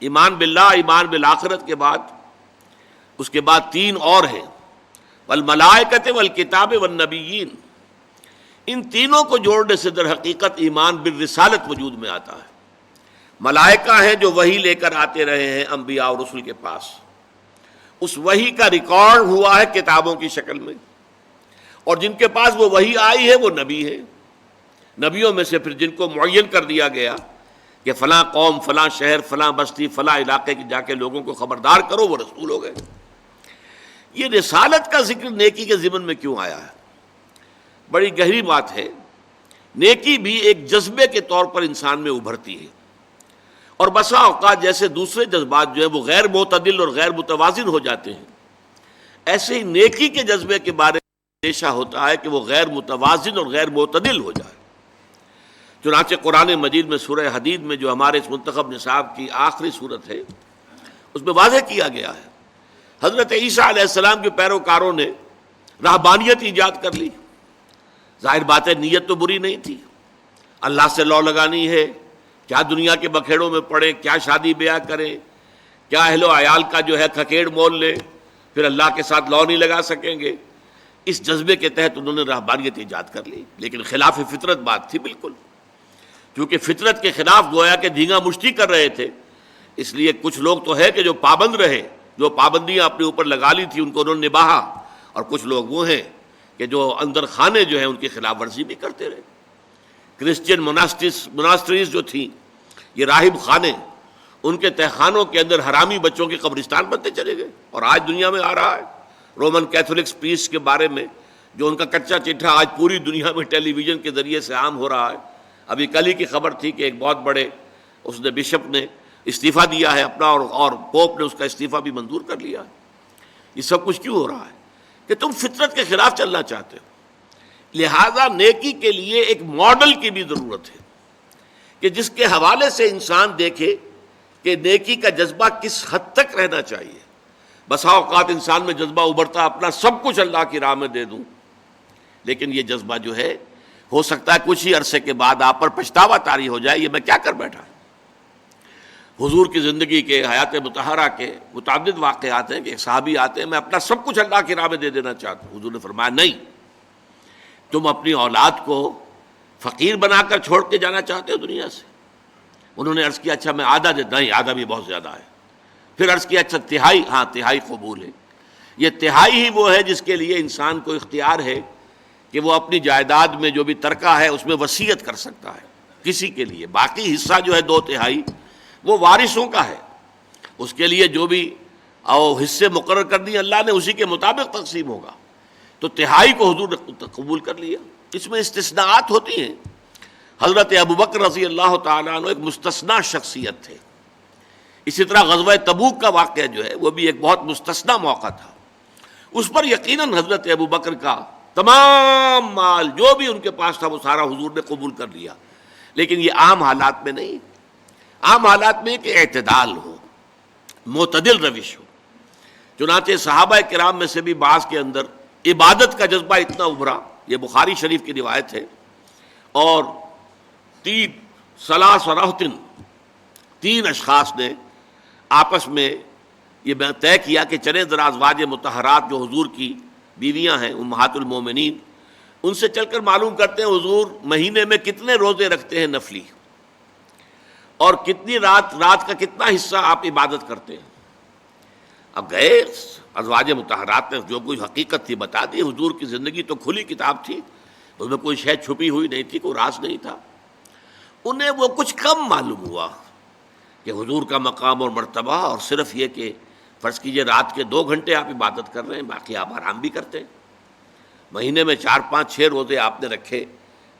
ایمان باللہ، ایمان بالآخرت کے بعد اس کے بعد تین اور ہیں، والملائکۃ والکتاب والنبیین۔ ان تینوں کو جوڑنے سے در حقیقت ایمان بالرسالت وجود میں آتا ہے۔ ملائکہ ہیں جو وحی لے کر آتے رہے ہیں انبیاء اور رسل کے پاس، اس وحی کا ریکارڈ ہوا ہے کتابوں کی شکل میں، اور جن کے پاس وہ وحی آئی ہے وہ نبی ہے۔ نبیوں میں سے پھر جن کو معین کر دیا گیا کہ فلاں قوم، فلاں شہر، فلاں بستی، فلاں علاقے کی جا کے لوگوں کو خبردار کرو، وہ رسول ہو گئے۔ یہ رسالت کا ذکر نیکی کے ضمن میں کیوں آیا ہے؟ بڑی گہری بات ہے۔ نیکی بھی ایک جذبے کے طور پر انسان میں ابھرتی ہے، اور بسا اوقات جیسے دوسرے جذبات جو ہیں وہ غیر معتدل اور غیر متوازن ہو جاتے ہیں، ایسے ہی نیکی کے جذبے کے بارے میں اندیشہ ہوتا ہے کہ وہ غیر متوازن اور غیر معتدل ہو جائے۔ چنانچہ قرآن مجید میں سورہ حدید میں جو ہمارے اس منتخب نصاب کی آخری صورت ہے، اس میں واضح کیا گیا ہے حضرت عیسیٰ علیہ السلام کے پیروکاروں نے رہبانیت ایجاد کر لی۔ ظاہر بات ہے نیت تو بری نہیں تھی، اللہ سے لو لگانی ہے، کیا دنیا کے بکھیڑوں میں پڑے، کیا شادی بیاہ کریں، کیا اہل و عیال کا جو ہے کھکیڑ مول لے، پھر اللہ کے ساتھ لو نہیں لگا سکیں گے۔ اس جذبے کے تحت انہوں نے رہبانیت ایجاد کر لی، لیکن خلاف فطرت بات تھی بالکل، کیونکہ فطرت کے خلاف گویا کہ دھینگا مشتی کر رہے تھے۔ اس لیے کچھ لوگ تو ہے کہ جو پابند رہے، جو پابندیاں اپنے اوپر لگا لی تھی ان کو انہوں نے نبھایا، اور کچھ لوگ وہ ہیں کہ جو اندر خانے جو ہیں ان کی خلاف ورزی بھی کرتے رہے۔ کرسچین مناسٹریز جو تھیں، یہ راہب خانے، ان کے تہخانوں کے اندر حرامی بچوں کے قبرستان بنتے چلے گئے، اور آج دنیا میں آ رہا ہے۔ رومن کیتھولکس پیس کے بارے میں جو ان کا کچا چٹھا آج پوری دنیا میں ٹیلی ویژن کے ذریعے سے عام ہو رہا ہے۔ ابھی کل ہی کی خبر تھی کہ ایک بہت بڑے اس نے بشپ نے استعفیٰ دیا ہے اپنا، اور پوپ نے اس کا استعفیٰ بھی منظور کر لیا ہے۔ یہ سب کچھ کیوں ہو رہا ہے؟ کہ تم فطرت کے خلاف چلنا چاہتے ہو۔ لہذا نیکی کے لیے ایک ماڈل کی بھی ضرورت ہے کہ جس کے حوالے سے انسان دیکھے کہ نیکی کا جذبہ کس حد تک رہنا چاہیے۔ بسا اوقات انسان میں جذبہ ابھرتا اپنا سب کچھ اللہ کی راہ میں دے دوں، لیکن یہ جذبہ جو ہے ہو سکتا ہے کچھ ہی عرصے کے بعد آپ پر پچھتاوا طاری ہو جائے، یہ میں کیا کر بیٹھا۔ حضور کی زندگی کے، حیات مطہرہ کے متعدد واقعات ہیں کہ ایک صحابی آتے ہیں، میں اپنا سب کچھ اللہ کی راہ میں دے دینا چاہتا ہوں۔ حضور نے فرمایا نہیں، تم اپنی اولاد کو فقیر بنا کر چھوڑ کے جانا چاہتے ہو دنیا سے؟ انہوں نے عرض کیا اچھا میں آدھا دیتا، نہیں آدھا بھی بہت زیادہ ہے۔ پھر عرض کیا اچھا تہائی؟ ہاں تہائی قبول ہے۔ یہ تہائی ہی وہ ہے جس کے لیے انسان کو اختیار ہے کہ وہ اپنی جائیداد میں جو بھی ترکہ ہے اس میں وصیت کر سکتا ہے کسی کے لیے۔ باقی حصہ جو ہے 2/3 وہ وارثوں کا ہے، اس کے لیے جو بھی حصے مقرر کر دیے اللہ نے اسی کے مطابق تقسیم ہوگا۔ تو تہائی کو حضور نے قبول کر لیا۔ اس میں استثناءات ہوتی ہیں۔ حضرت ابوبکر رضی اللہ تعالیٰ عنہ ایک مستثنی شخصیت تھے۔ اسی طرح غزوہ تبوک کا واقعہ جو ہے وہ بھی ایک بہت مستثنی موقع تھا۔ اس پر یقیناً حضرت ابوبکر کا تمام مال جو بھی ان کے پاس تھا وہ سارا حضور نے قبول کر لیا، لیکن یہ عام حالات میں نہیں۔ عام حالات میں کہ اعتدال ہو، معتدل روش ہو۔ چنانچہ صحابہ کرام میں سے بھی بعض کے اندر عبادت کا جذبہ اتنا ابھرا، یہ بخاری شریف کی روایت ہے، اور 3 اشخاص نے آپس میں یہ طے کیا کہ چلے ذرا ازواج مطہرات جو حضور کی بیویاں ہیں امہات المومنین، ان سے چل کر معلوم کرتے ہیں حضور مہینے میں کتنے روزے رکھتے ہیں نفلی، اور کتنی رات کا کتنا حصہ آپ عبادت کرتے ہیں۔ اب گئے ازواج مطہرات نے جو کوئی حقیقت تھی بتا دی۔ حضور کی زندگی تو کھلی کتاب تھی، اس میں کوئی شے چھپی ہوئی نہیں تھی، کوئی راز نہیں تھا۔ انہیں وہ کچھ کم معلوم ہوا کہ حضور کا مقام اور مرتبہ، اور صرف یہ کہ فرض کیجئے رات کے 2 گھنٹے آپ عبادت کر رہے ہیں، باقی آپ آرام بھی کرتے ہیں۔ مہینے میں 4 5 6 روزے آپ نے رکھے،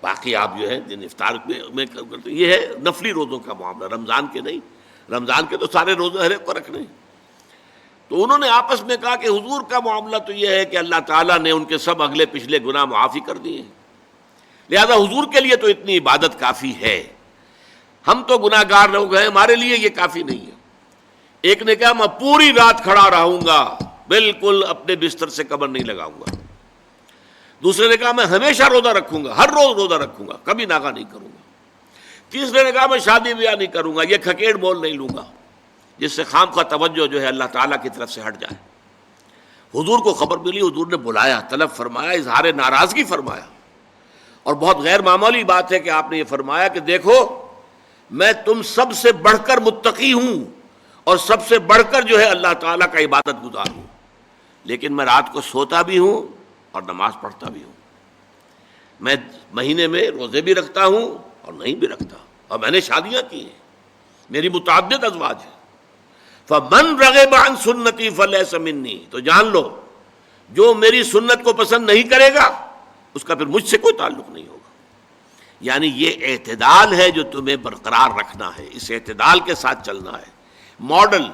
باقی آپ جو ہے دن افطار میں کرتے۔ یہ ہے نفلی روزوں کا معاملہ، رمضان کے نہیں۔ رمضان کے تو سارے روزے ہر ایک کو رکھنے ہیں۔ تو انہوں نے آپس میں کہا کہ حضور کا معاملہ تو یہ ہے کہ اللہ تعالیٰ نے ان کے سب اگلے پچھلے گناہ معافی کر دیے ہیں، لہذا حضور کے لیے تو اتنی عبادت کافی ہے، ہم تو گناہ گار لوگ ہیں، ہمارے لیے یہ کافی نہیں ہے۔ ایک نے کہا میں پوری رات کھڑا رہوں گا، بالکل اپنے بستر سے کمر نہیں لگاؤں گا۔ دوسرے نے کہا میں ہمیشہ روزہ رکھوں گا، ہر روز روزہ رکھوں گا، کبھی ناغہ نہیں کروں گا۔ تیسرے نے کہا میں شادی بیاہ نہیں کروں گا، یہ کھکیڑ مول نہیں لوں گا۔ جس سے خام خواہ توجہ جو ہے اللہ تعالیٰ کی طرف سے ہٹ جائے۔ حضور کو خبر ملی، حضور نے بلایا، طلب فرمایا، اظہار ناراضگی فرمایا، اور بہت غیر معمولی بات ہے کہ آپ نے یہ فرمایا کہ دیکھو میں تم سب سے بڑھ کر متقی ہوں اور سب سے بڑھ کر جو ہے اللہ تعالیٰ کا عبادت گزار ہوں، لیکن میں رات کو سوتا بھی ہوں اور نماز پڑھتا بھی ہوں، میں مہینے میں روزے بھی رکھتا ہوں اور نہیں بھی رکھتا، اور میں نے شادیاں کی ہیں، میری متعدد ازواج ہیں۔ فَمَنْ رَغِبَ عَنْ سُنَّتِي فَلَيْسَ مِنِّي، تو جان لو جو میری سنت کو پسند نہیں کرے گا اس کا پھر مجھ سے کوئی تعلق نہیں ہوگا۔ یعنی یہ اعتدال ہے جو تمہیں برقرار رکھنا ہے، اس اعتدال کے ساتھ چلنا ہے۔ ماڈل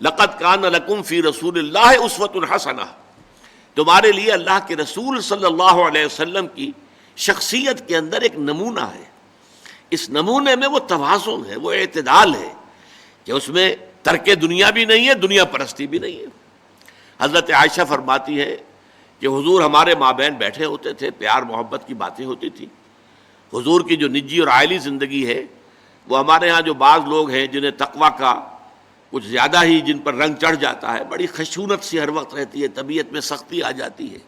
لَقَدْ كَانَ لَكُمْ فِي رَسُولِ اللَّهِ أُسْوَةٌ حَسَنَةٌ، تمہارے لیے اللہ کے رسول صلی اللہ علیہ وسلم کی شخصیت کے اندر ایک نمونہ ہے۔ اس نمونے میں وہ توازن ہے، وہ اعتدال ہے کہ اس میں ترک دنیا بھی نہیں ہے، دنیا پرستی بھی نہیں ہے۔ حضرت عائشہ فرماتی ہے کہ حضور ہمارے مابین بیٹھے ہوتے تھے، پیار محبت کی باتیں ہوتی تھی۔ حضور کی جو نجی اور عائلی زندگی ہے، وہ ہمارے ہاں جو بعض لوگ ہیں جنہیں تقویٰ کا کچھ زیادہ ہی جن پر رنگ چڑھ جاتا ہے، بڑی خشونت سی ہر وقت رہتی ہے، طبیعت میں سختی آ جاتی ہے،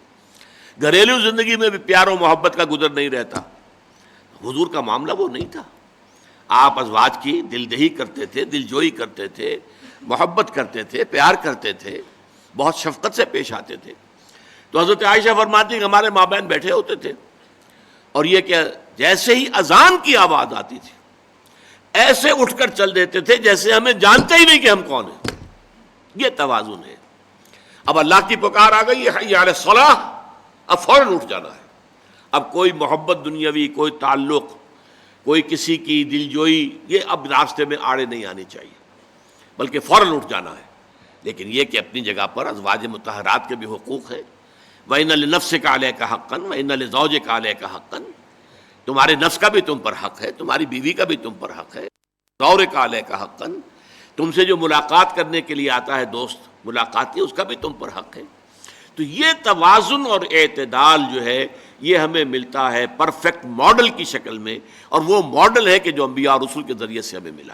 گھریلو زندگی میں بھی پیار و محبت کا گزر نہیں رہتا۔ حضور کا معاملہ وہ نہیں تھا، آپ ازواج کی دل دہی کرتے تھے، دل جوئی کرتے تھے، محبت کرتے تھے، پیار کرتے تھے، بہت شفقت سے پیش آتے تھے۔ تو حضرت عائشہ فرماتی ہیں کہ ہمارے مابین بیٹھے ہوتے تھے اور یہ کہ جیسے ہی اذان کی آواز آتی تھی ایسے اٹھ کر چل دیتے تھے جیسے ہمیں جانتے ہی نہیں کہ ہم کون ہیں۔ یہ توازن ہے۔ اب اللہ کی پکار آ گئی، حی علی الصلاح، اب فوراً اٹھ جانا ہے۔ اب کوئی محبت دنیاوی، کوئی تعلق، کوئی کسی کی دل جوئی، یہ اب راستے میں آڑے نہیں آنی چاہیے، بلکہ فوراً اٹھ جانا ہے۔ لیکن یہ کہ اپنی جگہ پر ازواج مطہرات کے بھی حقوق ہیں۔ وَإِنَّ لِنَفْسِكَ عَلَيْكَ حَقًّا وَإِنَّ لِزَوْجِكَ عَلَيْكَ حَقًّا، تمہارے نفس کا بھی تم پر حق ہے، تمہاری بیوی کا بھی تم پر حق ہے۔ زَوْجِكَ عَلَيْكَ حَقًّا، تم سے جو ملاقات کرنے کے لیے آتا ہے دوست ملاقاتی، اس کا بھی تم پر حق ہے۔ تو یہ توازن اور اعتدال جو ہے یہ ہمیں ملتا ہے پرفیکٹ ماڈل کی شکل میں، اور وہ ماڈل ہے کہ جو انبیاء اور رسول کے ذریعے سے ہمیں ملا۔